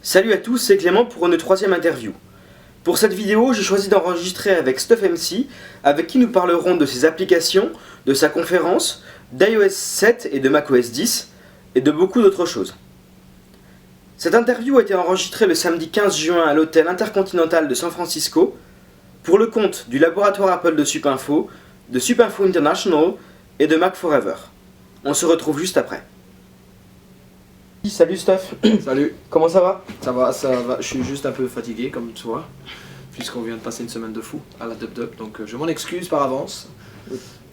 Salut à tous, c'est Clément pour une troisième interview. Pour cette vidéo, j'ai choisi d'enregistrer avec StuffMC, avec qui nous parlerons de ses applications, de sa conférence, d'iOS 7 et de macOS 10, et de beaucoup d'autres choses. Cette interview a été enregistrée le samedi 15 juin à l'hôtel Intercontinental de San Francisco, pour le compte du laboratoire Apple de Supinfo International et de Mac Forever. On se retrouve juste après. Salut Stuff. Salut, Comment ça va? ça va, je suis juste un peu fatigué comme tu vois, puisqu'on vient de passer une semaine de fou à la Dub Dub, donc je m'en excuse par avance,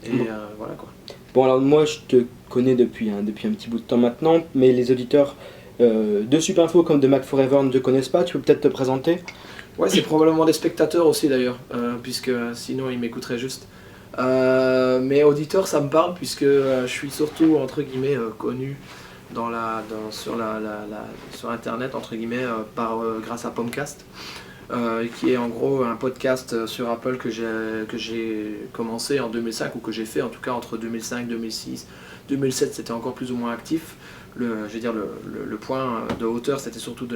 et voilà quoi. Bon alors moi je te connais depuis un petit bout de temps maintenant, mais les auditeurs de Supinfo comme de Mac Forever ne te connaissent pas, tu peux peut-être te présenter? Ouais, c'est probablement des spectateurs aussi d'ailleurs, puisque sinon ils m'écouteraient juste. Mais auditeurs ça me parle, puisque je suis surtout entre guillemets connu sur internet entre guillemets grâce à Pomcast, qui est en gros un podcast sur Apple que j'ai commencé en 2005, ou que j'ai fait en tout cas entre 2005, 2006, 2007 c'était encore plus ou moins actif. Je veux dire le point de hauteur c'était surtout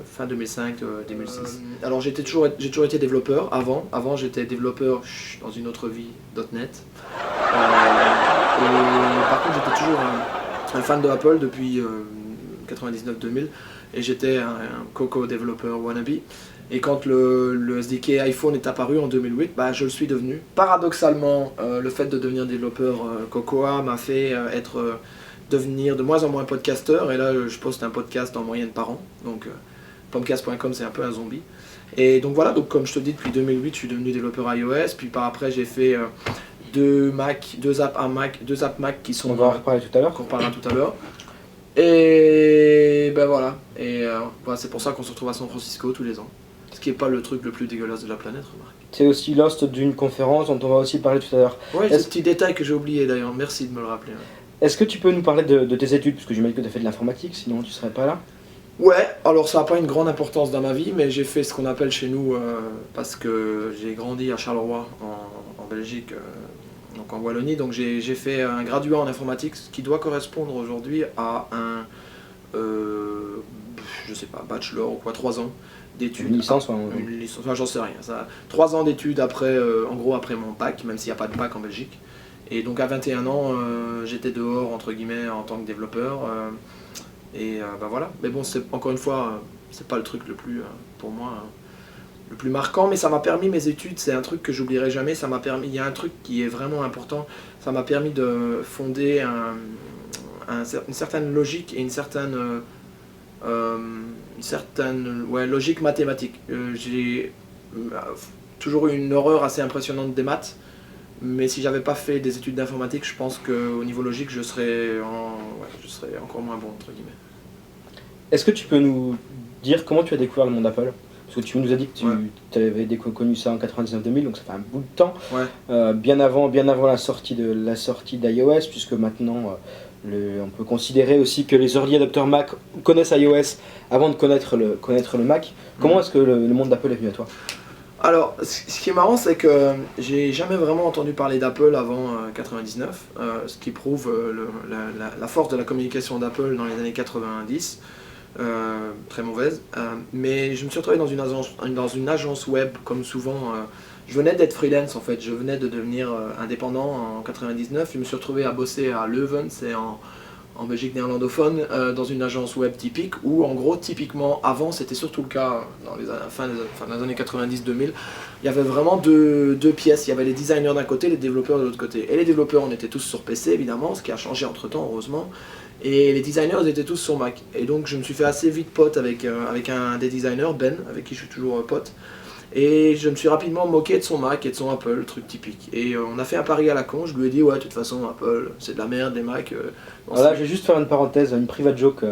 fin 2005, 2006. Alors j'ai toujours été développeur avant j'étais développeur dans une autre vie .net, et par contre j'étais toujours un fan de Apple depuis 99-2000, et j'étais un Coco développeur wannabe. Et quand le SDK iPhone est apparu en 2008, je le suis devenu. Paradoxalement, le fait de devenir développeur Cocoa m'a fait devenir de moins en moins podcasteur, et là je poste un podcast en moyenne par an, donc pomcast.com c'est un peu un zombie. Et donc voilà, donc comme je te dis, depuis 2008 je suis devenu développeur iOS, puis par après j'ai fait deux apps Mac qui sont... On va en reparler tout à l'heure. Qu'on parlera tout à l'heure. Et ben voilà. Et voilà, c'est pour ça qu'on se retrouve à San Francisco tous les ans. Ce qui n'est pas le truc le plus dégueulasse de la planète, remarque. C'est aussi l'host d'une conférence dont on va aussi parler tout à l'heure. Ouais, c'est un petit détail que j'ai oublié d'ailleurs, merci de me le rappeler. Ouais. Est-ce que tu peux nous parler de tes études? Parce que j'imagine que tu as fait de l'informatique, sinon tu serais pas là. Ouais, alors ça n'a pas une grande importance dans ma vie, mais j'ai fait ce qu'on appelle chez nous, parce que j'ai grandi à Charleroi, en Belgique, donc en Wallonie, donc j'ai fait un graduat en informatique, ce qui doit correspondre aujourd'hui à un, je sais pas, bachelor ou quoi, 3 ans d'études. Une licence, une licence, enfin, j'en sais rien, ça, 3 ans d'études après, en gros après mon bac, même s'il n'y a pas de bac en Belgique. Et donc à 21 ans, j'étais dehors, entre guillemets, en tant que développeur, et voilà. Mais bon, encore une fois, c'est pas le truc le plus, pour moi, le plus marquant, mais ça m'a permis, mes études, c'est un truc que j'oublierai jamais, ça m'a permis, il y a un truc qui est vraiment important, ça m'a permis de fonder une certaine logique et une certaine logique mathématique. J'ai toujours eu une horreur assez impressionnante des maths, mais si j'avais pas fait des études d'informatique, je pense qu'au niveau logique, je serais encore moins bon, entre guillemets. Est-ce que tu peux nous dire comment tu as découvert le monde Apple? Parce que tu nous as dit que tu avais connu ça en 99-2000, donc ça fait un bout de temps. Ouais. Bien avant la sortie d'iOS, puisque maintenant on peut considérer aussi que les early adopters Mac connaissent iOS avant de connaître le Mac. Comment est-ce que le monde d'Apple est venu à toi? Alors, ce qui est marrant, c'est que j'ai jamais vraiment entendu parler d'Apple avant 99, ce qui prouve la force de la communication d'Apple dans les années 90. Très mauvaise, mais je me suis retrouvé dans une agence web, comme souvent. Je venais d'être freelance en fait, je venais de devenir indépendant en 99. Je me suis retrouvé à bosser à Leuven, c'est en Belgique néerlandophone, dans une agence web typique, où en gros typiquement avant, c'était surtout le cas dans les années 90-2000, il y avait vraiment deux pièces, il y avait les designers d'un côté, les développeurs de l'autre côté. Et les développeurs, on était tous sur PC évidemment, ce qui a changé entre temps heureusement. Et les designers ils étaient tous sur Mac. Et donc je me suis fait assez vite pote avec un des designers, Ben, avec qui je suis toujours pote. Et je me suis rapidement moqué de son Mac et de son Apple, le truc typique. Et on a fait un pari à la con, je lui ai dit ouais de toute façon Apple c'est de la merde, les Mac. Voilà, je vais juste faire une parenthèse, une private joke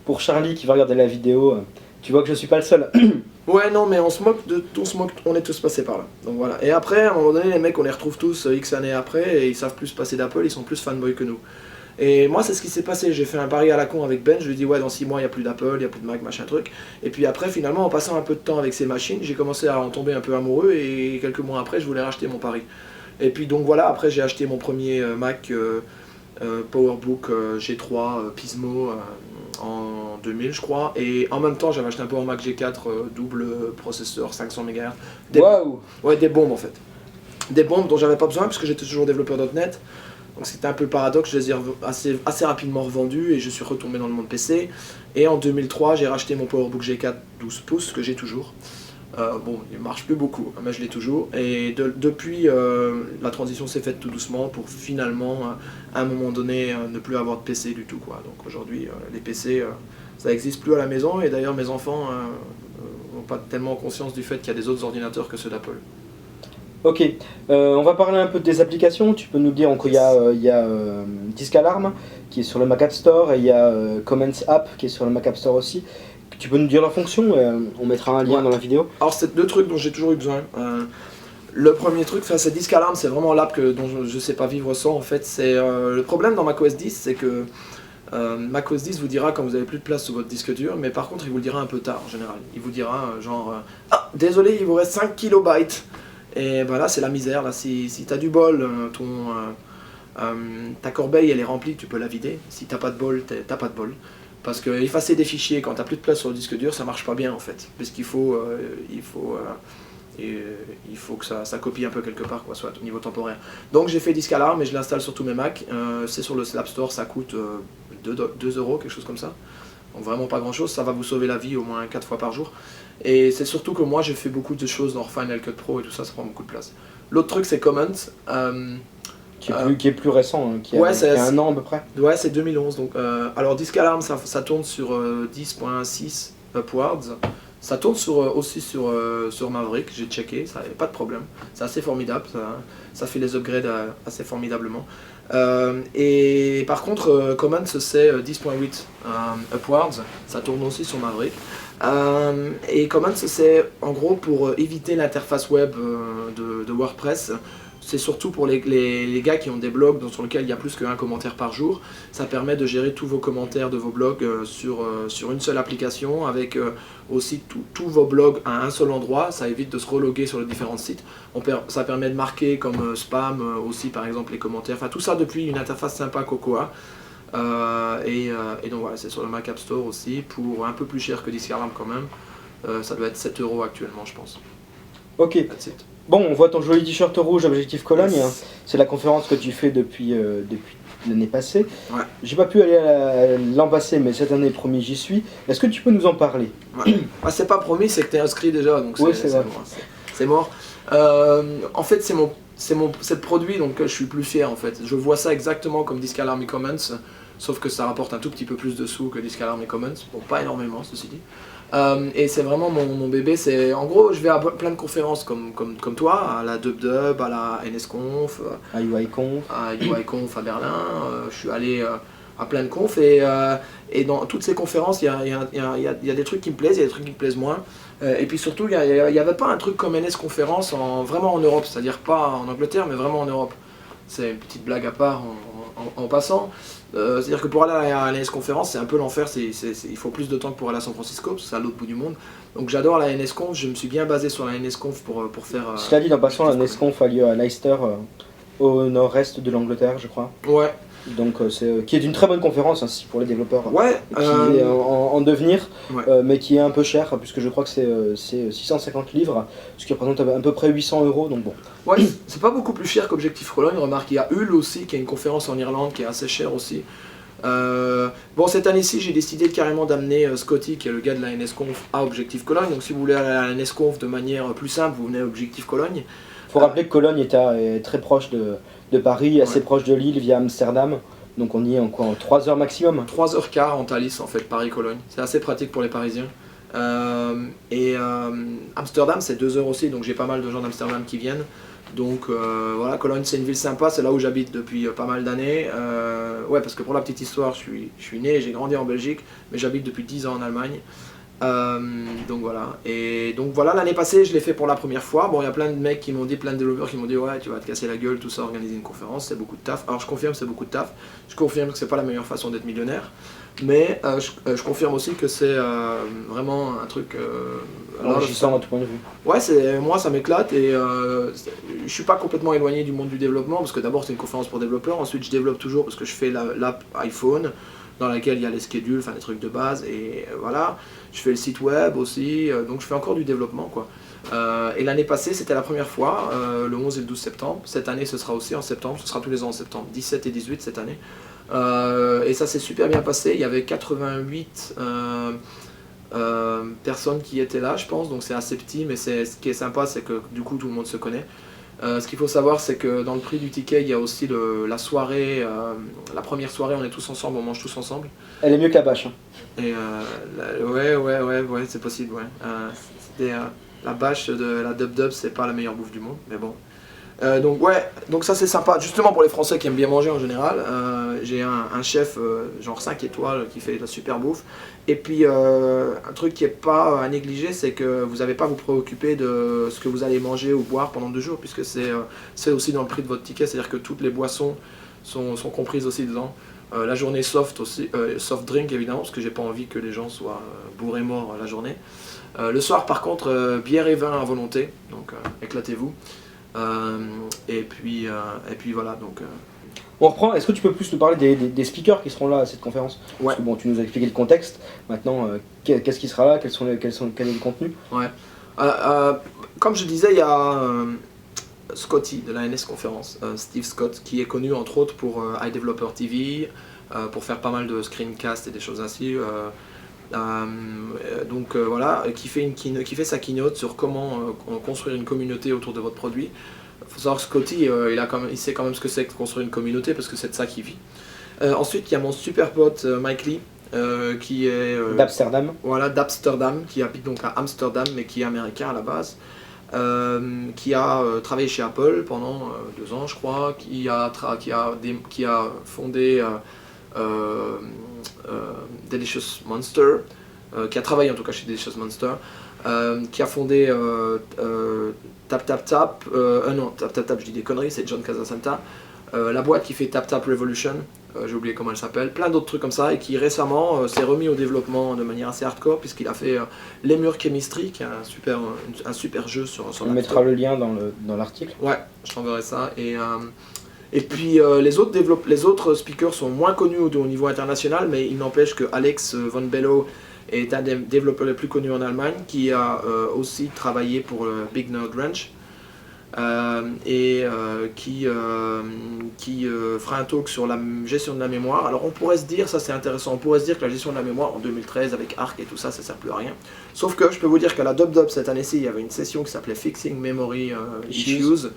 pour Charlie qui va regarder la vidéo. Tu vois que je suis pas le seul. Ouais non mais on est tous passés par là. Donc voilà. Et après à un moment donné les mecs on les retrouve tous X années après et ils savent plus se passer d'Apple, ils sont plus fanboys que nous. Et moi c'est ce qui s'est passé, j'ai fait un pari à la con avec Ben, je lui ai dit ouais dans 6 mois il n'y a plus d'Apple, il n'y a plus de Mac, machin truc. Et puis après finalement en passant un peu de temps avec ces machines, j'ai commencé à en tomber un peu amoureux et quelques mois après je voulais racheter mon pari. Et puis donc voilà, après j'ai acheté mon premier Mac PowerBook G3 Pismo en 2000 je crois, et en même temps j'avais acheté un Power Mac G4 double processeur 500 MHz. Waouh! Ouais, des bombes en fait. Des bombes dont j'avais pas besoin parce que j'étais toujours développeur .NET. Donc c'était un peu le paradoxe, je les ai assez rapidement revendus et je suis retombé dans le monde PC. Et en 2003 j'ai racheté mon PowerBook G4 12 pouces que j'ai toujours. Bon, il marche plus beaucoup, mais je l'ai toujours. Et depuis, la transition s'est faite tout doucement pour finalement, à un moment donné, ne plus avoir de PC du tout, quoi. Donc aujourd'hui, les PC, ça n'existe plus à la maison. Et d'ailleurs, mes enfants n'ont pas tellement conscience du fait qu'il y a des autres ordinateurs que ceux d'Apple. Ok, on va parler un peu des applications. Tu peux nous dire qu'il y a Disk Alarm qui est sur le Mac App Store et il y a Comments App qui est sur le Mac App Store aussi. Tu peux nous dire leurs fonctions, on mettra un lien dans la vidéo. Alors c'est deux trucs dont j'ai toujours eu besoin. Le premier truc, c'est Disk Alarm, c'est vraiment l'app dont je ne sais pas vivre sans en fait. C'est le problème dans macOS 10, c'est que macOS 10 vous dira quand vous avez plus de place sur votre disque dur, mais par contre il vous le dira un peu tard en général. Il vous dira genre ah désolé il vous reste 5 kilobytes. Et ben là c'est la misère, là si t'as du bol, ta corbeille elle est remplie, tu peux la vider. Si t'as pas de bol, t'as pas de bol. Parce que effacer des fichiers quand t'as plus de place sur le disque dur, ça marche pas bien en fait. Parce qu'il faut que ça copie un peu quelque part, quoi, soit au niveau temporaire. Donc j'ai fait Disk Alarm et je l'installe sur tous mes Mac. C'est sur le App Store, ça coûte 2 €, quelque chose comme ça. Donc vraiment pas grand chose, ça va vous sauver la vie au moins 4 fois par jour. Et c'est surtout que moi j'ai fait beaucoup de choses dans Final Cut Pro et tout ça, ça prend beaucoup de place. L'autre truc c'est Comments. Qui est plus récent, qui a un an à peu près. Ouais, c'est 2011. Donc, alors Disk Alarm ça tourne sur 10.6 Upwards. Ça tourne aussi sur Maverick, j'ai checké, ça n'avait pas de problème. C'est assez formidable, ça fait les upgrades assez formidablement. Et par contre, Comments c'est 10.8 Upwards, ça tourne aussi sur Maverick. Et Comments c'est en gros pour éviter l'interface web de WordPress. C'est surtout pour les gars qui ont des blogs sur lesquels il y a plus qu'un commentaire par jour. Ça permet de gérer tous vos commentaires de vos blogs sur une seule application, avec aussi tous vos blogs à un seul endroit. Ça évite de se reloguer sur les différents sites. Ça permet de marquer comme spam aussi par exemple les commentaires. Enfin tout ça depuis une interface sympa Cocoa. Et donc voilà, c'est sur le Mac App Store aussi, pour un peu plus cher que Disk Alarm quand même. Ça doit être 7 € actuellement je pense. Ok. Bon, on voit ton joli t-shirt rouge Objectif Cologne, yes. C'est la conférence que tu fais depuis l'année passée. Ouais. J'ai pas pu aller l'an passé, mais cette année, promis, j'y suis. Est-ce que tu peux nous en parler? Ouais. Ah, c'est pas promis, c'est que t'es inscrit déjà, donc oui, c'est mort. En fait, c'est le produit donc je suis plus fier en fait. Je vois ça exactement comme Disk Alarm et Comments, sauf que ça rapporte un tout petit peu plus de sous que Disk Alarm et Comments. Bon, pas énormément, ceci dit. Et c'est vraiment mon bébé. En gros, je vais à plein de conférences comme toi, à la DubDub, à la NSConf, à UIConf, à Berlin. Je suis allé à plein de confs et dans toutes ces conférences, il y a des trucs qui me plaisent, il y a des trucs qui me plaisent moins. Et puis surtout, il n'y avait pas un truc comme NSConférence vraiment en Europe, c'est-à-dire pas en Angleterre, mais vraiment en Europe. C'est une petite blague à part en passant. C'est-à-dire que pour aller à la NSConférence, c'est un peu l'enfer, il faut plus de temps que pour aller à San Francisco, parce que c'est à l'autre bout du monde. Donc j'adore la NSConf, je me suis bien basé sur la NSConf pour faire... Cela dit, en passant, la NSConf a lieu à Leicester, au nord-est de l'Angleterre, je crois. Ouais. Donc qui est une très bonne conférence hein, pour les développeurs, ouais, qui est en devenir, ouais. Mais qui est un peu cher, puisque je crois que c'est 650 livres, ce qui représente à peu près 800 €, donc bon. Ouais, c'est pas beaucoup plus cher qu'Objectif Cologne, remarque, il y a Hull aussi, qui est une conférence en Irlande, qui est assez chère aussi. Bon, cette année-ci, j'ai décidé carrément d'amener Scotty, qui est le gars de la NSConf, à Objectif Cologne, donc si vous voulez aller à la NSConf de manière plus simple, vous venez à Objectif Cologne. Faut rappeler que Cologne est très proche de Paris, assez proche de Lille via Amsterdam. Donc on y est en 3 heures maximum. 3h15 en Thalys en fait, Paris-Cologne. C'est assez pratique pour les Parisiens. Amsterdam c'est 2 heures aussi, donc j'ai pas mal de gens d'Amsterdam qui viennent. Donc voilà, Cologne c'est une ville sympa, c'est là où j'habite depuis pas mal d'années. Ouais, parce que pour la petite histoire, je suis né et j'ai grandi en Belgique, mais j'habite depuis 10 ans en Allemagne. Donc voilà, et donc voilà, l'année passée je l'ai fait pour la première fois. Bon, il y a plein de mecs qui m'ont dit, plein de développeurs qui m'ont dit ouais tu vas te casser la gueule, tout ça, organiser une conférence, c'est beaucoup de taf. Alors je confirme c'est beaucoup de taf, je confirme que c'est pas la meilleure façon d'être millionnaire, mais je confirme aussi que c'est vraiment un truc enrichissant à tout point de vue. Ouais, moi ça m'éclate et je suis pas complètement éloigné du monde du développement, parce que d'abord c'est une conférence pour développeurs, ensuite je développe toujours parce que je fais l'app iPhone. dans laquelle il y a les schedules, enfin les trucs de base, et voilà. Je fais le site web aussi, donc je fais encore du développement, quoi. Et l'année passée, c'était la première fois, le 11 et le 12 septembre. Cette année, ce sera aussi en septembre, ce sera tous les ans en septembre, 17 et 18 cette année. Et ça s'est super bien passé, il y avait 88 personnes qui étaient là, je pense, donc c'est assez petit, mais ce qui est sympa, c'est que du coup tout le monde se connaît. Ce qu'il faut savoir, c'est que dans le prix du ticket, il y a aussi la soirée, la première soirée, on est tous ensemble, on mange tous ensemble. Elle est mieux que la bâche. Hein. Et ouais, c'est possible, ouais. La bâche de la Dub Dub, c'est pas la meilleure bouffe du monde, mais bon. Donc ouais, donc ça c'est sympa, justement pour les Français qui aiment bien manger en général. J'ai un chef genre 5 étoiles qui fait de la super bouffe. Et puis un truc qui n'est pas à négliger, c'est que vous n'avez pas à vous préoccuper de ce que vous allez manger ou boire pendant 2 jours, puisque c'est aussi dans le prix de votre ticket, c'est-à-dire que toutes les boissons sont comprises aussi dedans. La journée soft aussi, soft drink évidemment, parce que j'ai pas envie que les gens soient bourrés morts la journée. Le soir par contre, bière et vin à volonté, donc éclatez-vous. Et puis voilà, donc... On reprend, est-ce que tu peux plus nous parler des speakers qui seront là à cette conférence? Ouais. Parce que, bon, tu nous as expliqué le contexte, maintenant qu'est-ce qui sera là, quel est le contenu? Ouais. Comme je disais, il y a Scotty de la NS Conférence, Steve Scott, qui est connu entre autres pour iDeveloper TV, pour faire pas mal de screencasts et des choses ainsi. Donc voilà, qui fait sa keynote sur comment construire une communauté autour de votre produit. Il faut savoir que Scotty, il sait quand même ce que c'est que construire une communauté parce que c'est de ça qu'il vit. Ensuite, il y a mon super pote Mike Lee, qui est d'Amsterdam. Voilà, d'Amsterdam, qui habite donc à Amsterdam mais qui est américain à la base. Qui a travaillé chez Apple pendant 2 ans, je crois, qui a fondé Delicious Monster, qui a travaillé en tout cas chez Delicious Monster, qui a fondé TapTapTap, non, TapTapTap, je dis des conneries, c'est John Casasanta, la boîte qui fait TapTap Revolution, j'ai oublié comment elle s'appelle, plein d'autres trucs comme ça, et qui récemment s'est remis au développement de manière assez hardcore, puisqu'il a fait Lemur Chemistry, qui est un super jeu sur On mettra le lien dans l'article. Ouais, je t'enverrai ça. Et puis les autres speakers sont moins connus au niveau international, mais il n'empêche que Alex von Bello est un des développeurs les plus connus en Allemagne, qui a aussi travaillé pour Big Nerd Ranch. Qui fera un talk sur la gestion de la mémoire. Alors on pourrait se dire, ça c'est intéressant, on pourrait se dire que la gestion de la mémoire en 2013 avec Arc et tout ça, ça sert plus à rien. Sauf que je peux vous dire qu'à la Dub Dub cette année-ci, il y avait une session qui s'appelait Fixing Memory Issues,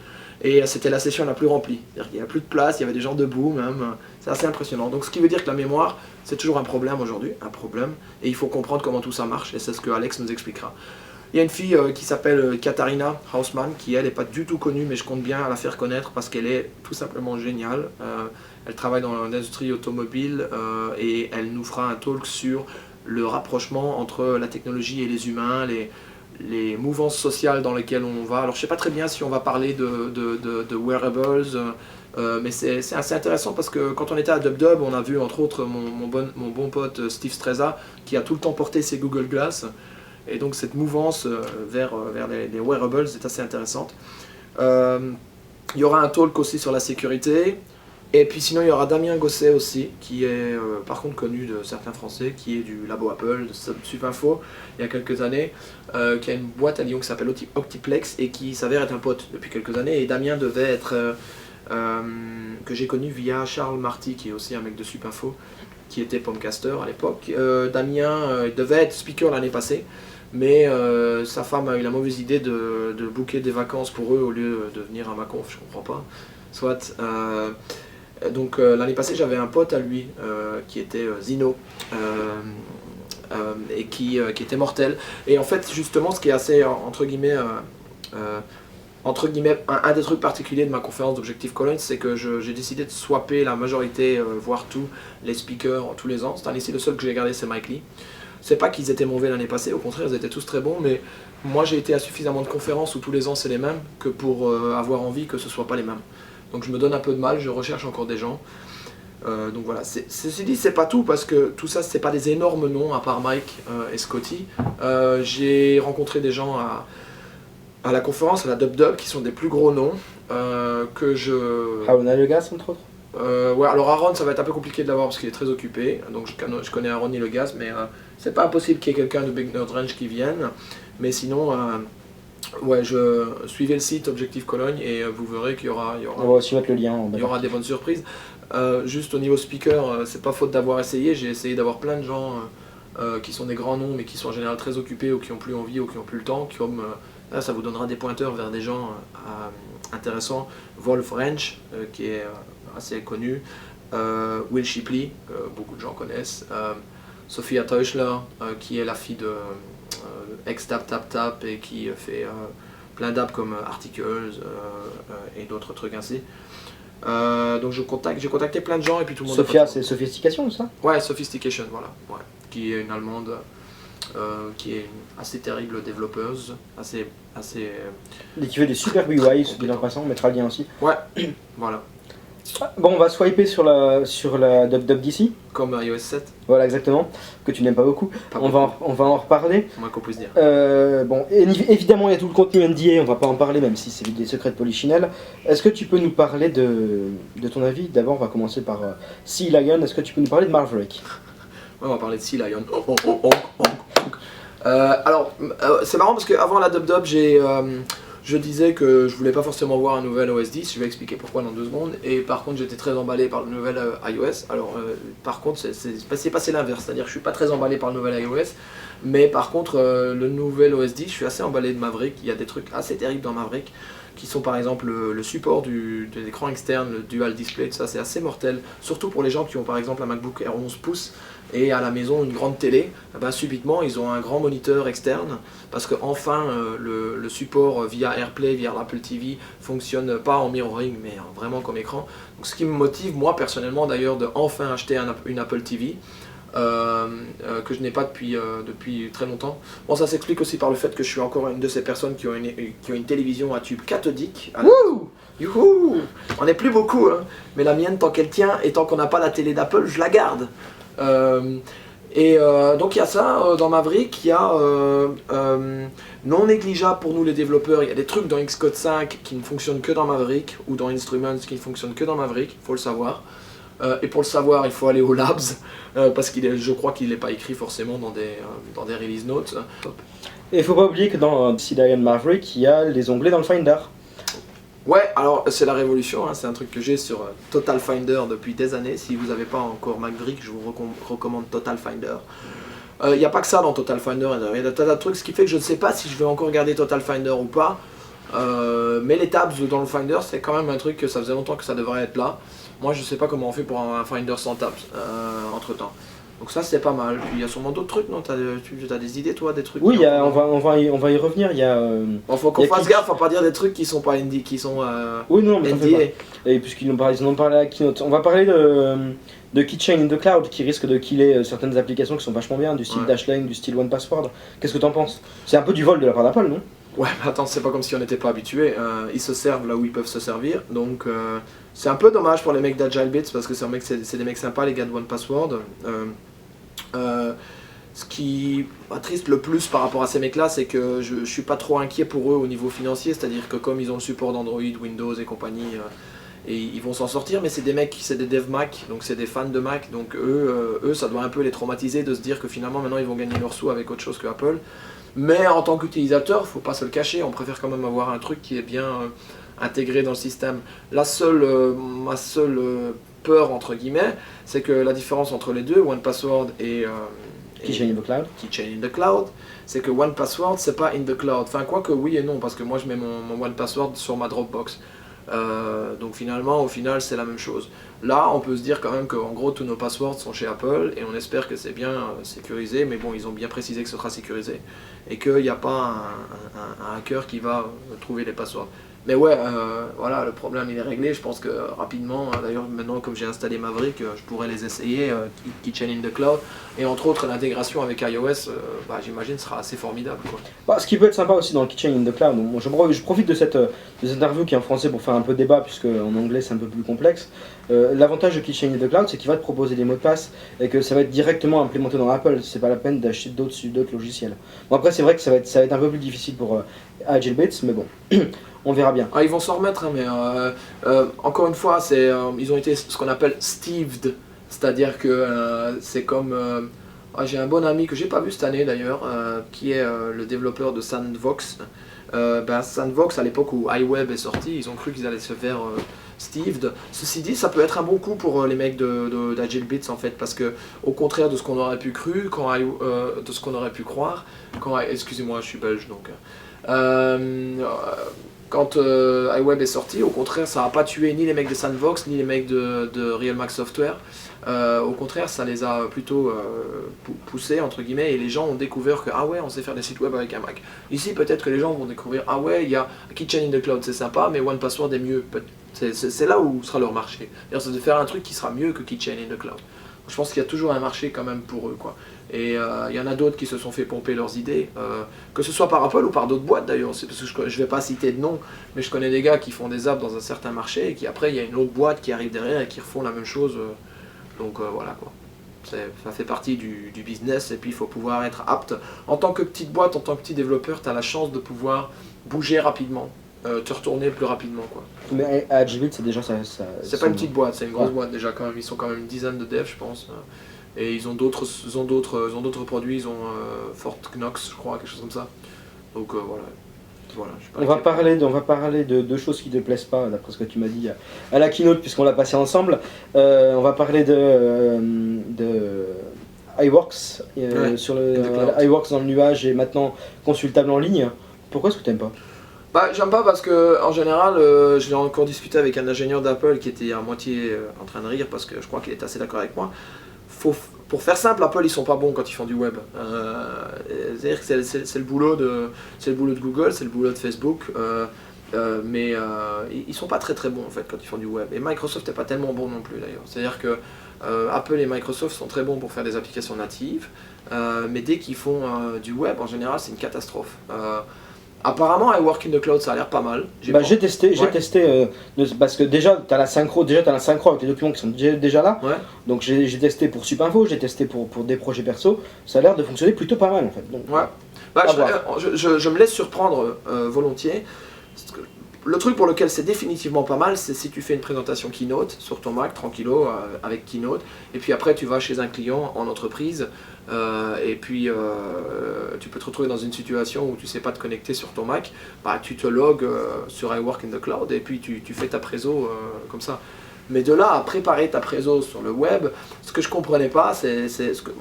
et c'était la session la plus remplie. C'est-à-dire qu'il n'y a plus de place, il y avait des gens debout même, c'est assez impressionnant. Donc ce qui veut dire que la mémoire, c'est toujours un problème aujourd'hui, et il faut comprendre comment tout ça marche, et c'est ce que Alex nous expliquera. Il y a une fille qui s'appelle Katharina Hausmann, qui elle n'est pas du tout connue, mais je compte bien la faire connaître parce qu'elle est tout simplement géniale. Elle travaille dans l'industrie automobile et elle nous fera un talk sur le rapprochement entre la technologie et les humains, les mouvances sociales dans lesquelles on va. Alors je ne sais pas très bien si on va parler de wearables, mais c'est assez intéressant parce que quand on était à Dub Dub, on a vu entre autres mon bon pote Steve Streza qui a tout le temps porté ses Google Glass. Et donc cette mouvance vers les wearables est assez intéressante. Il y aura un talk aussi sur la sécurité. Et puis sinon il y aura Damien Gosset aussi, qui est par contre connu de certains Français, qui est du labo Apple, de Subinfo, il y a quelques années, qui a une boîte à Lyon qui s'appelle Optiplex et qui s'avère être un pote depuis quelques années. Et Damien devait être, que j'ai connu via Charles Marty, qui est aussi un mec de Subinfo, qui était Pomcaster à l'époque. Damien devait être speaker l'année passée. Mais sa femme a eu la mauvaise idée de booker des vacances pour eux au lieu de venir à ma conf, je comprends pas. Soit, donc l'année passée j'avais un pote à lui qui était Zino et qui était mortel. Et en fait justement ce qui est assez entre guillemets un des trucs particuliers de ma conférence d'Objective Cologne, c'est que j'ai décidé de swapper la majorité, voire tous les speakers tous les ans. Cette année-ci le seul que j'ai gardé c'est Mike Lee. C'est pas qu'ils étaient mauvais l'année passée, au contraire ils étaient tous très bons, mais moi j'ai été à suffisamment de conférences où tous les ans c'est les mêmes que pour avoir envie que ce soit pas les mêmes. Donc je me donne un peu de mal, je recherche encore des gens. Donc voilà, ceci dit c'est pas tout parce que tout ça c'est pas des énormes noms à part Mike et Scotty. J'ai rencontré des gens à la conférence, à la Dub Dub, qui sont des plus gros noms que je... Raouna Legas entre autres. Ouais, alors Aaron, ça va être un peu compliqué de l'avoir parce qu'il est très occupé. Donc je connais Aaron et le gaz, mais c'est pas impossible qu'il y ait quelqu'un de Big Nerd Range qui vienne. Mais sinon, ouais, suivez le site Objectif Cologne et vous verrez qu'il y aura, On va aussi mettre le lien en bas. il y aura des bonnes surprises. Juste au niveau speaker, c'est pas faute d'avoir essayé. J'ai essayé d'avoir plein de gens qui sont des grands noms, mais qui sont en général très occupés ou qui n'ont plus envie ou qui n'ont plus le temps. Comme, là, ça vous donnera des pointeurs vers des gens intéressants. Wolf Wrench, qui est assez connu. Will Shipley, beaucoup de gens connaissent. Sophia Teuchler, qui est la fille de ex-Tap Tap Tap et qui fait plein d'apps comme Articles et d'autres trucs ainsi. Donc j'ai contacté plein de gens et puis tout le monde. Sophia, c'est Sophistication, ça? Ouais, Sophistication, voilà. Ouais. Qui est une Allemande, qui est une assez terrible développeuse, assez. Et qui fait des super UI, ce qui est en passant, on mettra le lien aussi. Ouais, voilà. Bon, on va swiper sur la WWDC. Comme iOS 7. Voilà, exactement, que tu n'aimes pas beaucoup. On va en reparler. Moins qu'on puisse dire. Bon, évidemment, il y a tout le contenu NDA, on va pas en parler, même si c'est des secrets de Polichinelle. Est-ce que tu peux nous parler de ton avis? D'abord, on va commencer par Sea Lion. Est-ce que tu peux nous parler de Maverick? Ouais, on va parler de Sea Lion. Alors, c'est marrant parce qu'avant la dub, je disais que je voulais pas forcément voir un nouvel OS 10, je vais expliquer pourquoi dans 2 secondes, et par contre j'étais très emballé par le nouvel iOS. Alors par contre c'est passé l'inverse, c'est-à-dire que je suis pas très emballé par le nouvel iOS, mais par contre le nouvel OS 10, je suis assez emballé de Maverick. Il y a des trucs assez terribles dans Maverick, qui sont par exemple le support de l'écran externe, le dual display, tout ça c'est assez mortel, surtout pour les gens qui ont par exemple un MacBook Air 11 pouces et à la maison une grande télé. Ben, subitement ils ont un grand moniteur externe parce que enfin le support via AirPlay, via l'Apple TV fonctionne pas en mirroring mais vraiment comme écran. Donc ce qui me motive moi personnellement d'ailleurs de enfin acheter une Apple TV. Que je n'ai pas depuis très longtemps. Bon, ça s'explique aussi par le fait que je suis encore une de ces personnes qui ont une télévision à tube cathodique. Wouh! Youhou! On n'est plus beaucoup, hein. Mais la mienne, tant qu'elle tient et tant qu'on n'a pas la télé d'Apple, je la garde. Donc il y a ça dans Maverick, il y a non négligeable pour nous les développeurs, il y a des trucs dans Xcode 5 qui ne fonctionnent que dans Maverick, ou dans Instruments qui ne fonctionnent que dans Maverick, il faut le savoir. Et pour le savoir, il faut aller au Labs, parce je crois qu'il n'est pas écrit forcément dans des release notes. Et il faut pas oublier que dans Sea Lion Maverick, il y a les onglets dans le Finder. Ouais, alors c'est la révolution, hein, c'est un truc que j'ai sur Total Finder depuis des années. Si vous n'avez pas encore Maverick, je vous recommande Total Finder. Il n'y a pas que ça dans Total Finder, il y a des tas de trucs, ce qui fait que je ne sais pas si je vais encore garder Total Finder ou pas. Mais les tabs dans le Finder, c'est quand même un truc que ça faisait longtemps que ça devrait être là. Moi je sais pas comment on fait pour un Finder sans tabs entre temps. Donc ça c'est pas mal. Puis il y a sûrement d'autres trucs, non? T'as des idées toi, des trucs? Oui, on va y revenir. Il y a. Faut qu'on fasse gaffe à pas dire des trucs qui sont pas indie, qui sont oui, non, mais NDA. Et puisqu'ils en ont parlé à la keynote, on va parler de Keychain in the Cloud qui risque de killer certaines applications qui sont vachement bien, du style Dashlane, du style OnePassword. Qu'est-ce que t'en penses? C'est un peu du vol de la part d'Apple, non? Ouais, mais attends, c'est pas comme si on n'était pas habitué. Ils se servent là où ils peuvent se servir. Donc c'est un peu dommage pour les mecs d'AgileBits parce que c'est des mecs sympas, les gars de OnePassword. Ce qui m'attriste le plus par rapport à ces mecs-là, c'est que je suis pas trop inquiet pour eux au niveau financier. C'est-à-dire que comme ils ont le support d'Android, Windows et compagnie, et ils vont s'en sortir. Mais c'est des mecs, c'est des devs Mac, donc c'est des fans de Mac. Donc eux, ça doit un peu les traumatiser de se dire que finalement maintenant ils vont gagner leur sous avec autre chose que Apple. Mais en tant qu'utilisateur, faut pas se le cacher, on préfère quand même avoir un truc qui est bien intégré dans le système. Ma seule peur, entre guillemets, c'est que la différence entre les deux, OnePassword et Keychain in the Cloud, c'est que OnePassword, c'est pas in the cloud. Enfin, quoi que oui et non, parce que moi je mets mon OnePassword sur ma Dropbox. Donc finalement, au final, c'est la même chose. Là, on peut se dire quand même qu'en gros, tous nos passwords sont chez Apple et on espère que c'est bien sécurisé, mais bon, ils ont bien précisé que ce sera sécurisé et qu'il n'y a pas un hacker qui va trouver les passwords. Mais ouais, voilà, le problème il est réglé, je pense que rapidement, d'ailleurs maintenant comme j'ai installé Maverick, je pourrais les essayer, Keychain in the Cloud, et entre autres l'intégration avec iOS, j'imagine sera assez formidable, quoi. Bah, ce qui peut être sympa aussi dans le Keychain in the Cloud, bon, je profite de cette interview qui est en français pour faire un peu débat, puisque en anglais c'est un peu plus complexe. L'avantage de Keychain in the Cloud, c'est qu'il va te proposer des mots de passe et que ça va être directement implémenté dans Apple, c'est pas la peine d'acheter d'autres logiciels. Bon après c'est vrai que ça va être un peu plus difficile pour AgileBits, mais bon. on verra bien. Ils vont s'en remettre, hein, mais encore une fois, ils ont été ce qu'on appelle Steved, c'est-à-dire que c'est comme... j'ai un bon ami que j'ai pas vu cette année d'ailleurs, qui est le développeur de Sandbox. Sandbox, à l'époque où iWeb est sorti, ils ont cru qu'ils allaient se faire Steved. Ceci dit, ça peut être un bon coup pour les mecs d'Agile Bits en fait, parce que au contraire de ce qu'on aurait pu de ce qu'on aurait pu croire, excusez-moi, je suis belge donc. Quand iWeb est sorti, au contraire, ça n'a pas tué ni les mecs de Sandbox, ni les mecs de Real Mac Software. Au contraire, ça les a plutôt poussés, entre guillemets, et les gens ont découvert que, ah ouais, on sait faire des sites web avec un Mac. Ici, peut-être que les gens vont découvrir, ah ouais, il y a Kitchen in the Cloud, c'est sympa, mais OnePassword est mieux. C'est là où sera leur marché. C'est de faire un truc qui sera mieux que Kitchen in the Cloud. Je pense qu'il y a toujours un marché quand même pour eux, quoi. Et il y en a d'autres qui se sont fait pomper leurs idées, que ce soit par Apple ou par d'autres boîtes d'ailleurs. C'est parce que je ne vais pas citer de nom, mais je connais des gars qui font des apps dans un certain marché et qui après il y a une autre boîte qui arrive derrière et qui refont la même chose. Donc voilà quoi. Ça fait partie du business et puis il faut pouvoir être apte. En tant que petite boîte, en tant que petit développeur, tu as la chance de pouvoir bouger rapidement, te retourner plus rapidement, quoi. Mais à Agile, c'est déjà ça. C'est pas une petite boîte, c'est une grosse boîte déjà quand même. Ils sont quand même une dizaine de devs, je pense. Et ils ont d'autres produits, ils ont Fort Knox, je crois, quelque chose comme ça. Donc voilà. On va parler de deux choses qui ne te plaisent pas, d'après ce que tu m'as dit à la keynote, puisqu'on l'a passé ensemble. On va parler de iWorks, sur iWorks dans le nuage et maintenant consultable en ligne. Pourquoi est-ce que tu n'aimes pas ? J'aime pas parce que en général, je l'ai encore discuté avec un ingénieur d'Apple qui était à moitié en train de rire parce que je crois qu'il est assez d'accord avec moi. Pour faire simple, Apple ils sont pas bons quand ils font du web. C'est-à-dire que c'est le boulot de Google, c'est le boulot de Facebook, mais ils sont pas très très bons en fait quand ils font du web. Et Microsoft n'est pas tellement bon non plus d'ailleurs. C'est-à-dire que Apple et Microsoft sont très bons pour faire des applications natives, mais dès qu'ils font du web en général c'est une catastrophe. Apparemment, iWork in the Cloud, ça a l'air pas mal. J'ai testé, parce que déjà, tu as la synchro avec les documents qui sont déjà là. Ouais. Donc j'ai testé pour Supinfo, j'ai testé pour des projets perso. Ça a l'air de fonctionner plutôt pas mal en fait. Donc, ouais. Je me laisse surprendre volontiers. Le truc pour lequel c'est définitivement pas mal, c'est si tu fais une présentation Keynote sur ton Mac, tranquillo, avec Keynote, et puis après tu vas chez un client en entreprise, et puis tu peux te retrouver dans une situation où tu sais pas te connecter sur ton Mac, tu te logs sur iWork in the Cloud, et puis tu fais ta préso comme ça. Mais de là à préparer ta préso sur le web, ce que je comprenais pas, c'est ce que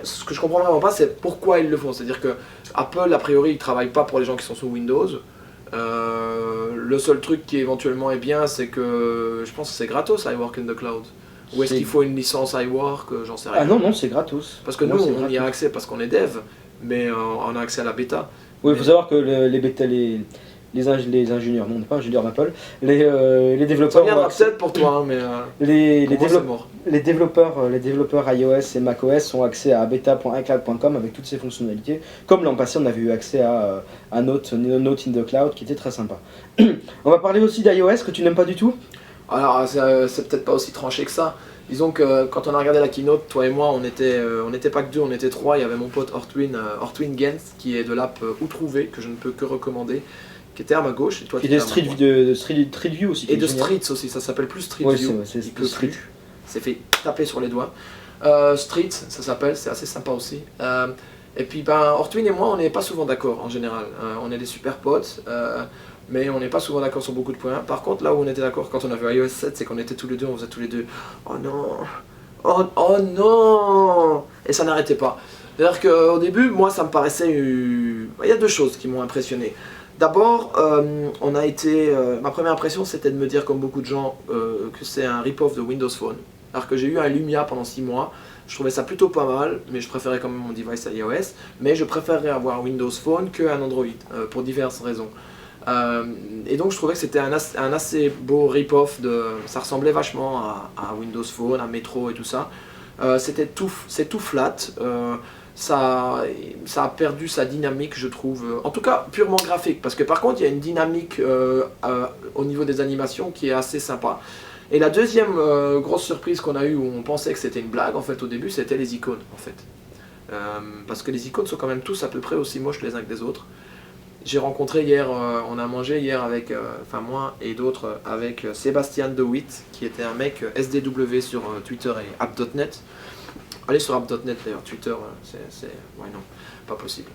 ce que je comprends vraiment pas, c'est pourquoi ils le font. C'est-à-dire que Apple, a priori, ils travaillent pas pour les gens qui sont sous Windows. Le seul truc qui éventuellement est bien, c'est que je pense que c'est gratos iWork in the Cloud. Ou est-ce qu'il faut une licence iWork, j'en sais rien. Ah non, c'est gratos. Parce que nous, on y a accès parce qu'on est dev, mais on a accès à la bêta. Oui, il faut savoir que les ingénieurs, non, pas ingénieurs d'Apple, les développeurs. Ça viendra peut-être pour toi, hein, mais les développeurs iOS et macOS ont accès à beta.icloud.com avec toutes ces fonctionnalités. Comme l'an passé, on avait eu accès à Note in the Cloud qui était très sympa. On va parler aussi d'iOS que tu n'aimes pas du tout. Alors, c'est peut-être pas aussi tranché que ça. Disons que quand on a regardé la keynote, toi et moi, on n'était pas que deux, on était trois. Il y avait mon pote Ortwin Gens, qui est de l'app Où Trouver, que je ne peux que recommander, qui était à ma gauche. Et toi, qui était de Street View aussi. Et de Streets aussi, ça s'appelle plus Street View. C'est Street. C'est fait taper sur les doigts. Street, ça s'appelle, c'est assez sympa aussi. Et puis Ortwin et moi, on n'est pas souvent d'accord en général. On est des super potes, mais on n'est pas souvent d'accord sur beaucoup de points. Par contre, là où on était d'accord quand on avait iOS 7, c'est qu'on était tous les deux, on faisait tous les deux « Oh non, oh non !» Et ça n'arrêtait pas. C'est-à-dire qu'au début, moi, ça me paraissait... Il y a deux choses qui m'ont impressionné. D'abord, ma première impression, c'était de me dire, comme beaucoup de gens, que c'est un rip-off de Windows Phone. Alors que j'ai eu un Lumia pendant 6 mois, je trouvais ça plutôt pas mal, mais je préférais quand même mon device iOS, mais je préférerais avoir Windows Phone qu'un Android, pour diverses raisons. Et donc je trouvais que c'était un assez beau rip-off, ça ressemblait vachement à Windows Phone, à Metro et tout ça. C'est tout flat. Ça a perdu sa dynamique, je trouve, en tout cas purement graphique, parce que par contre il y a une dynamique au niveau des animations qui est assez sympa. Et la deuxième grosse surprise qu'on a eue, où on pensait que c'était une blague en fait au début, c'était les icônes en fait. Parce que les icônes sont quand même tous à peu près aussi moches les uns que les autres. J'ai rencontré hier, on a mangé hier avec, enfin moi et d'autres, avec Sébastien De Witt, qui était un mec SDW sur Twitter et app.net. Allez sur app.net d'ailleurs, Twitter, c'est... Ouais non, pas possible.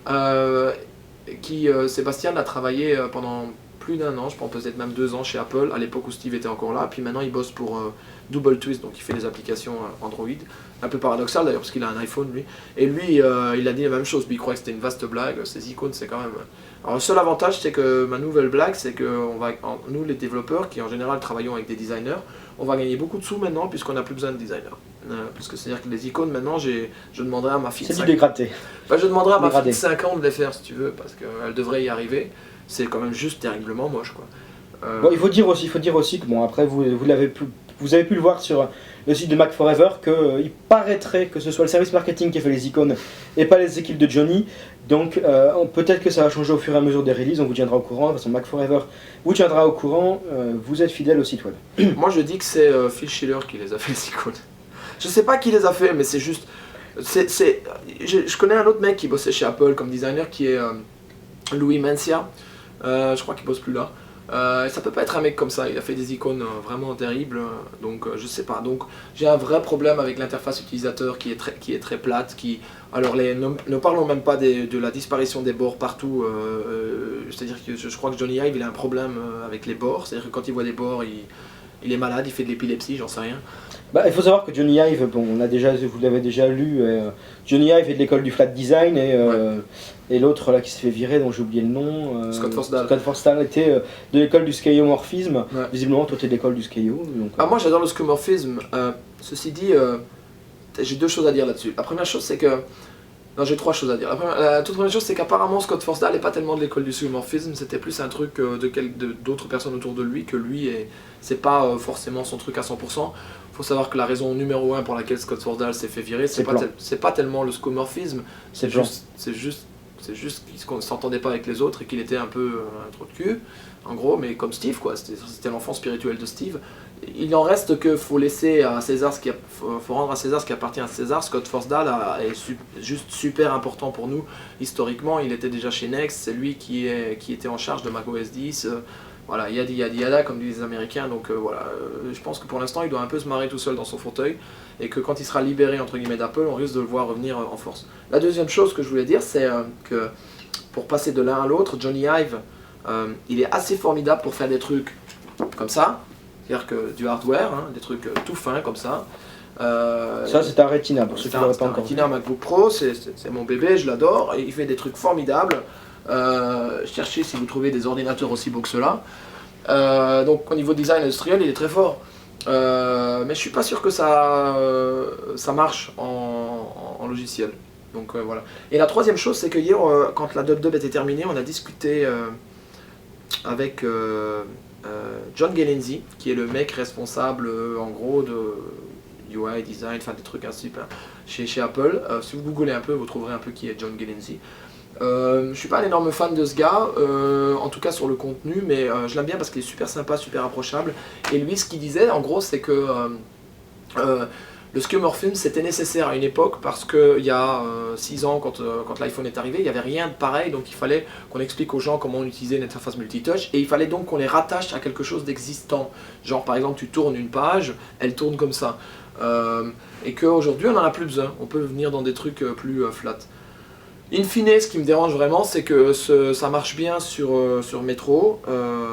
Sébastien a travaillé pendant plus d'1 an, je pense peut-être même 2 ans chez Apple, à l'époque où Steve était encore là, puis maintenant il bosse pour Double Twist, donc il fait des applications Android, un peu paradoxal d'ailleurs parce qu'il a un iPhone lui, et lui il a dit la même chose, lui il croyait que c'était une vaste blague, ces icônes c'est quand même... Alors le seul avantage c'est que ma nouvelle blague c'est que nous les développeurs qui en général travaillons avec des designers, on va gagner beaucoup de sous maintenant puisqu'on n'a plus besoin de designers. Parce que c'est-à-dire que les icônes maintenant je demanderai à ma fille de 5 ans. Je demanderai à ma fille de 5 ans de les faire si tu veux, parce qu'elle devrait y arriver. C'est quand même juste terriblement moche quoi. Bon, il faut dire aussi que bon après vous avez pu le voir sur le site de Mac Forever que il paraîtrait que ce soit le service marketing qui a fait les icônes et pas les équipes de Johnny. Donc peut-être que ça va changer au fur et à mesure des releases, on vous tiendra au courant. De toute façon Mac Forever vous tiendra au courant, vous êtes fidèle au site web. Moi je dis que c'est Phil Schiller qui les a fait les icônes. Je sais pas qui les a fait mais c'est juste... Je connais un autre mec qui bossait chez Apple comme designer qui est Louis Mencia. Je crois qu'il bosse plus là. Ça peut pas être un mec comme ça, il a fait des icônes vraiment terribles, donc je sais pas. Donc j'ai un vrai problème avec l'interface utilisateur qui est très plate. Alors ne parlons même pas de la disparition des bords partout, c'est-à-dire que je crois que Johnny Ive il a un problème avec les bords, c'est-à-dire que quand il voit des bords il est malade, il fait de l'épilepsie, j'en sais rien. Bah, il faut savoir que Johnny Ive, bon, vous l'avez déjà lu, Johnny Ive est de l'école du flat design et l'autre là qui s'est fait virer, dont j'ai oublié le nom, Scott Forstall. Scott Forstall était de l'école du skeuomorphisme. Ouais. Visiblement, toi tu es de l'école du skeo. Moi j'adore le skeuomorphisme. Ceci dit, j'ai 2 choses à dire là-dessus. La première chose c'est que... Non, j'ai 3 choses à dire. La toute première chose c'est qu'apparemment Scott Forstall n'est pas tellement de l'école du skeuomorphisme, c'était plus un truc d'autres personnes autour de lui, que lui, c'est pas forcément son truc à 100%. Faut savoir que la raison numéro 1 pour laquelle Scott Forstall s'est fait virer, c'est pas tellement le skeuomorphisme, c'est juste qu'il ne s'entendait pas avec les autres et qu'il était un peu un trou de cul, en gros, mais comme Steve quoi, c'était l'enfant spirituel de Steve. Il en reste que faut laisser à César faut rendre à César ce qui appartient à César. Scott Forstall est juste super important pour nous historiquement. Il était déjà chez Next, c'est lui qui était en charge de macOS 10. Voilà, yada comme disent les Américains, donc voilà, je pense que pour l'instant il doit un peu se marrer tout seul dans son fauteuil, et que quand il sera libéré entre guillemets d'Apple, on risque de le voir revenir en force. La deuxième chose que je voulais dire, c'est que pour passer de l'un à l'autre, Johnny Ive, il est assez formidable pour faire des trucs comme ça, c'est-à-dire que du hardware, hein, des trucs tout fins comme ça. Ça c'est un Retina, pour ceux qui ne l'auraient pas encore. Retina MacBook Pro, c'est mon bébé, je l'adore, et il fait des trucs formidables. Cherchez si vous trouvez des ordinateurs aussi beaux que ceux-là. Donc au niveau design industriel, il est très fort. Mais je suis pas sûr que ça marche en logiciel. Donc voilà. Et la troisième chose, c'est que hier, quand la Dub était terminée, on a discuté avec John Galenzi, qui est le mec responsable en gros de UI, design, enfin des trucs ainsi chez Apple. Si vous googlez un peu, vous trouverez un peu qui est John Galenzi. Je suis pas un énorme fan de ce gars, en tout cas sur le contenu, mais je l'aime bien parce qu'il est super sympa, super approchable. Et lui, ce qu'il disait, en gros, c'est que le skeuomorphisme c'était nécessaire à une époque parce qu'il y a 6 ans, quand l'iPhone est arrivé, il n'y avait rien de pareil, donc il fallait qu'on explique aux gens comment on utilisait une interface multitouch, et il fallait donc qu'on les rattache à quelque chose d'existant. Genre par exemple, tu tournes une page, elle tourne comme ça. Et qu'aujourd'hui, on n'en a plus besoin, on peut venir dans des trucs plus flat. In fine, ce qui me dérange vraiment, c'est que ça marche bien sur Metro,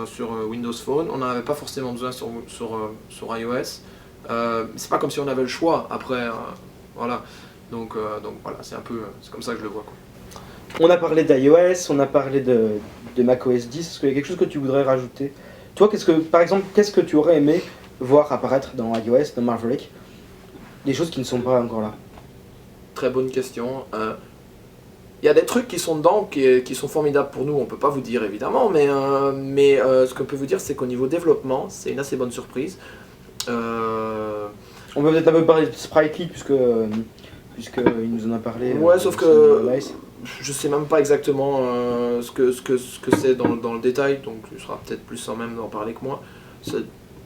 sur Windows Phone. On n'en avait pas forcément besoin sur iOS. C'est pas comme si on avait le choix après. Voilà. Donc voilà, c'est comme ça que je le vois, quoi. On a parlé d'iOS, on a parlé de macOS 10. Est-ce qu'il y a quelque chose que tu voudrais rajouter? Toi, par exemple, qu'est-ce que tu aurais aimé voir apparaître dans iOS, dans Maverick? Des choses qui ne sont pas encore là. Très bonne question. Il y a des trucs qui sont dedans, qui sont formidables pour nous, on peut pas vous dire évidemment, mais ce qu'on peut vous dire, c'est qu'au niveau développement, c'est une assez bonne surprise. On peut peut-être un peu parler de Sprightly, puisqu'il nous en a parlé. Ouais, sauf que je sais même pas exactement ce que c'est dans le détail, donc tu seras peut-être plus sans même d'en parler que moi.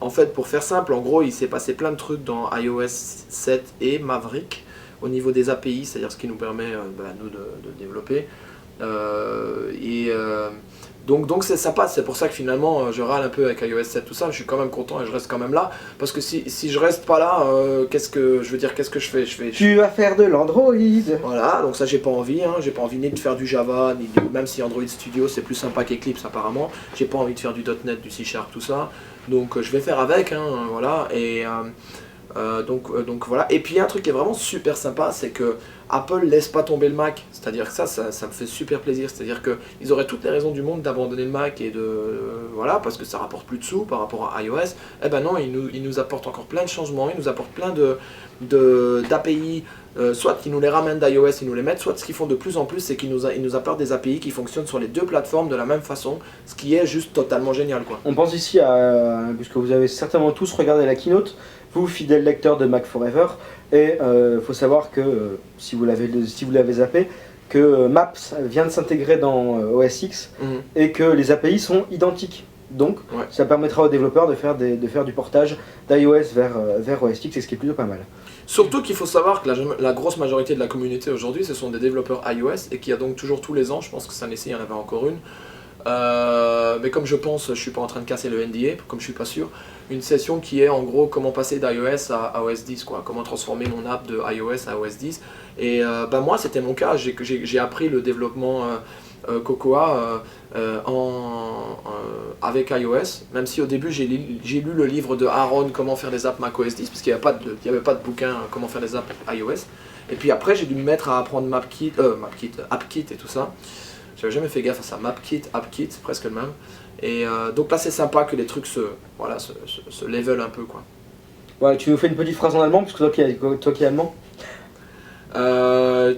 En fait, pour faire simple, en gros, il s'est passé plein de trucs dans iOS 7 et Maverick, au niveau des API, c'est-à-dire ce qui nous permet, nous, de développer. Donc c'est sympa, c'est pour ça que finalement je râle un peu avec iOS 7 tout ça, je suis quand même content et je reste quand même là, parce que si je reste pas là, qu'est-ce que je fais, Tu vas faire de l'Android. Voilà, donc ça j'ai pas envie, j'ai pas envie ni de faire du Java, même si Android Studio c'est plus sympa qu'Eclipse apparemment, j'ai pas envie de faire du .NET, du C Sharp, tout ça, donc je vais faire avec, voilà, et donc voilà. Et puis il y a un truc qui est vraiment super sympa, c'est que Apple laisse pas tomber le Mac, c'est-à-dire que ça me fait super plaisir, c'est-à-dire qu'ils auraient toutes les raisons du monde d'abandonner le Mac et voilà, parce que ça rapporte plus de sous par rapport à iOS. Eh ben non, ils nous apportent encore plein de changements, ils nous apportent plein d'API, soit qu'ils nous les ramènent d'iOS, ils nous les mettent, soit ce qu'ils font de plus en plus, c'est qu'ils nous apportent des API qui fonctionnent sur les deux plateformes de la même façon, ce qui est juste totalement génial, quoi. On pense ici puisque vous avez certainement tous regardé la keynote, vous fidèles lecteurs de Mac Forever, et faut savoir que, si vous l'avez zappé, que Maps vient de s'intégrer dans OS X, et que les API sont identiques. Donc ça permettra aux développeurs de faire du portage d'iOS vers OS X, et ce qui est plutôt pas mal. Surtout qu'il faut savoir que la grosse majorité de la communauté aujourd'hui, ce sont des développeurs iOS, et qu'il y a donc toujours tous les ans, je pense que cette année-ci il y en avait encore une, mais comme je pense, je suis pas en train de casser le NDA, comme je suis pas sûr, une session qui est en gros comment passer d'iOS à OS 10, quoi, comment transformer mon app de iOS à OS 10. Et moi c'était mon cas, j'ai appris le développement Cocoa avec iOS, même si au début j'ai lu le livre de Aaron comment faire des apps macOS 10, parce qu'il n'y avait pas de bouquin comment faire des apps iOS. Et puis après j'ai dû me mettre à apprendre AppKit et tout ça. J'avais jamais fait gaffe à ça, MapKit, AppKit, c'est presque le même. Et donc là c'est sympa que les trucs se level un peu, quoi. Ouais, tu nous fais une petite phrase en allemand, puisque toi qui es allemand.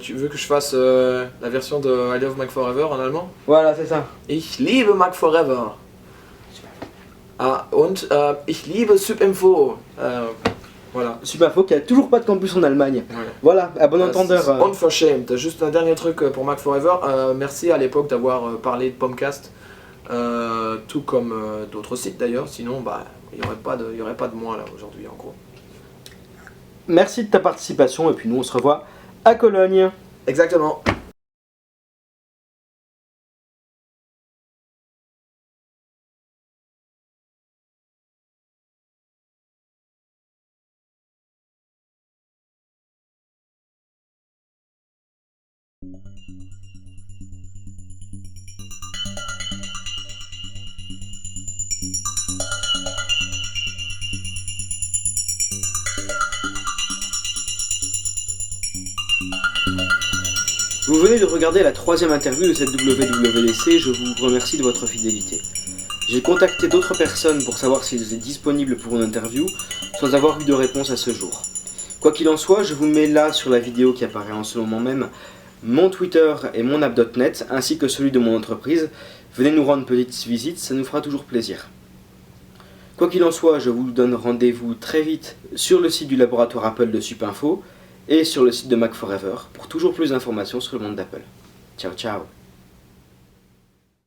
Tu veux que je fasse la version de I Love Mac Forever en allemand? Voilà, c'est ça. Ich liebe Mac Forever. Und ich liebe SubInfo. Voilà. SubInfo qui a toujours pas de campus en Allemagne. Ouais. Voilà, à bon entendeur. Unverschämt. Juste un dernier truc pour Mac Forever. Merci à l'époque d'avoir parlé de Pomcast, tout comme d'autres sites d'ailleurs. Sinon, il n'y aurait pas de moi là aujourd'hui en gros. Merci de ta participation et puis nous on se revoit à Cologne. Exactement. Vous venez de regarder la 3e interview de cette WWDC, je vous remercie de votre fidélité. J'ai contacté d'autres personnes pour savoir s'ils étaient disponibles pour une interview, sans avoir eu de réponse à ce jour. Quoi qu'il en soit, je vous mets là sur la vidéo qui apparaît en ce moment même mon Twitter et mon app.net, ainsi que celui de mon entreprise. Venez nous rendre petite visite, ça nous fera toujours plaisir. Quoi qu'il en soit, je vous donne rendez-vous très vite sur le site du laboratoire Apple de SubInfo et sur le site de Mac Forever pour toujours plus d'informations sur le monde d'Apple. Ciao ciao.